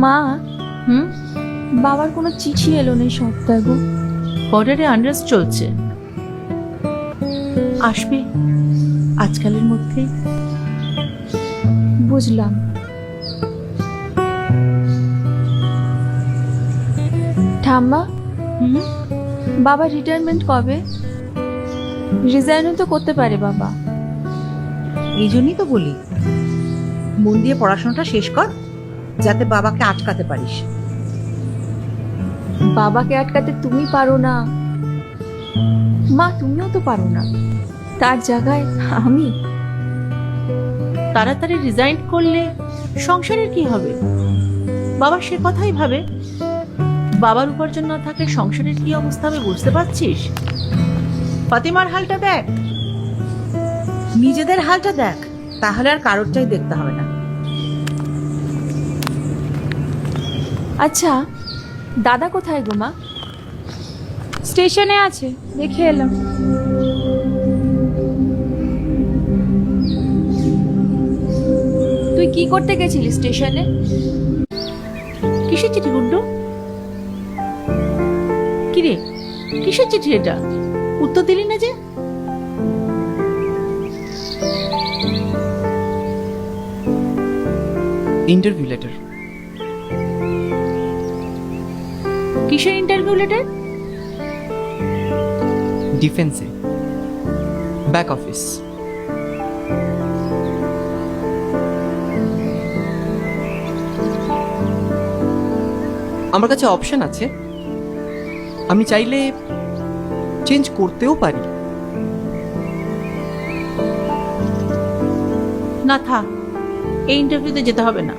মা, হুম? বাবার কোনো চিঠি এলো নেই সপ্তাহ গো। বর্ডারে আনরেস্ট চলছে, আসবে আজকালের মধ্যে। বুঝলাম। ঠাম্মা, হুম? বাবা রিটায়ারমেন্ট কবে? রিজাইনও তো করতে পারে বাবা। এই জন্যই তো বলি, মন দিয়ে পড়াশোনাটা শেষ কর, যাতে বাবাকে আটকাতে পারিস। বাবাকে আটকাতে তুমি পারো না মা, তুমিও তো পারো না, তার জায়গায় আমি। তাড়াতাড়ি রিজাইন করলে সংসারের কি হবে? বাবা সে কথাই ভাবে। বাবার উপার্জন না থাকলে সংসারের কি অবস্থা হবে বুঝতে পারছিস? ফাতিমার হালটা দেখ, নিজেদের হালটা দেখ, তাহলে আর কারোরটাই দেখতে হবে না। আচ্ছা, দাদা কোথায় গো মা? স্টেশনে আছে, দেখে এলাম। তুই কি করতে গেছিলি স্টেশনে? কিসের চিঠি গুড্ডু? কিরে, কিসের চিঠি এটা? উত্তর দিলি না যে? Interview letter. কিসের ইন্টারভিউ লেটার? ডিফেন্সে, ব্যাক অফিস। আমার কাছে অপশন আছে, আমি চাইলে চেঞ্জ করতেও পারি। না থাক, এই ইন্টারভিউতে যেতে হবে না।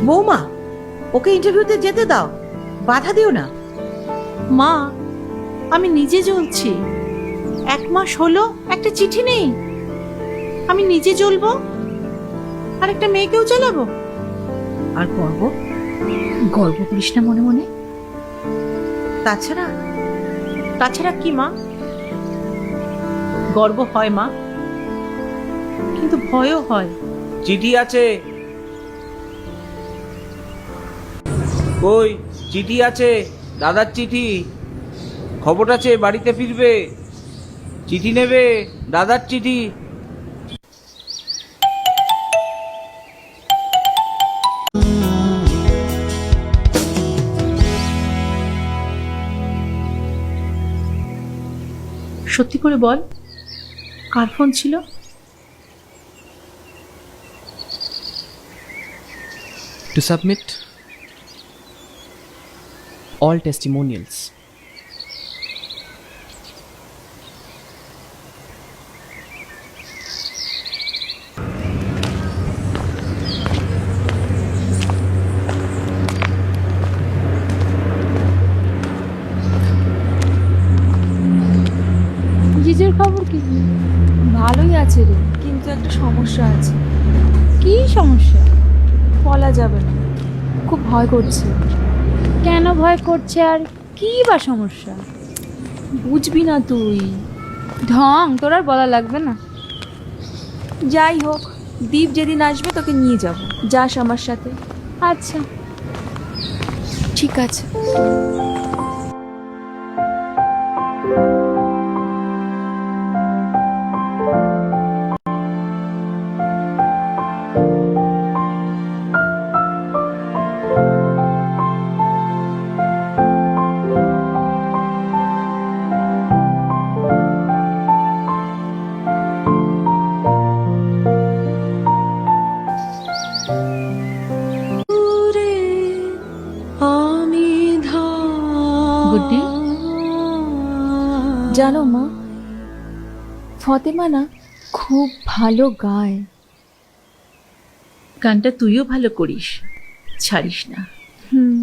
বৌমা, ওকে ইন্টারভিউতে যেতে দাও, বাধা দিও না। মা, আমি নিজে জ্বলছি। 1 মাস হলো একটা চিঠি নেই। আমি নিজে জ্বলবো আর একটা মেয়েকেও জ্বালাবো? আর গর্ব, গর্ব করিস না মনে মনে। তাছাড়া তাছাড়া কি মা? গর্ব হয় মা, কিন্তু ভয়ও হয়। চিঠি আছে? কই চিঠি আছে? দাদার চিঠি। খবর আছে বাড়িতে ফিরবে, চিঠি নেবে, দাদার চিঠি। সত্যি করে বল, কার ফোন ছিল? To submit all testimonials. জিজুর খবর কি? ভালোই আছে রে, কিন্তু একটা সমস্যা আছে। কি সমস্যা? বলা যাবে না, খুব ভয় করছে। কেন ভয় করছে আর কি বা সমস্যা? বুঝবি না তুই। ঢং, তোর আর বলা লাগবে না। যাই হোক, দীপ যেদিন আসবে তোকে নিয়ে যাব, যাস আমার সাথে। আচ্ছা। ঠিক আছে। গুড্ডি, জানো মা, ফতেমা না খুব ভালো গায়। গানটা তুইও ভালো করিস, ছাড়িস না। হুম।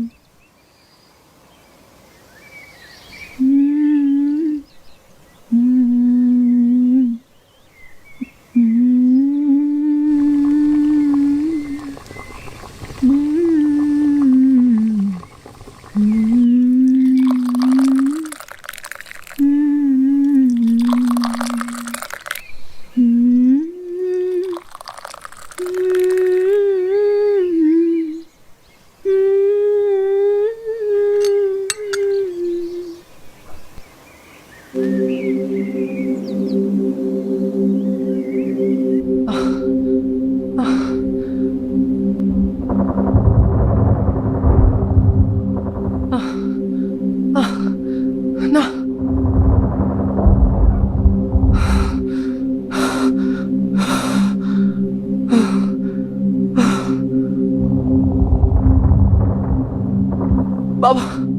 বাবা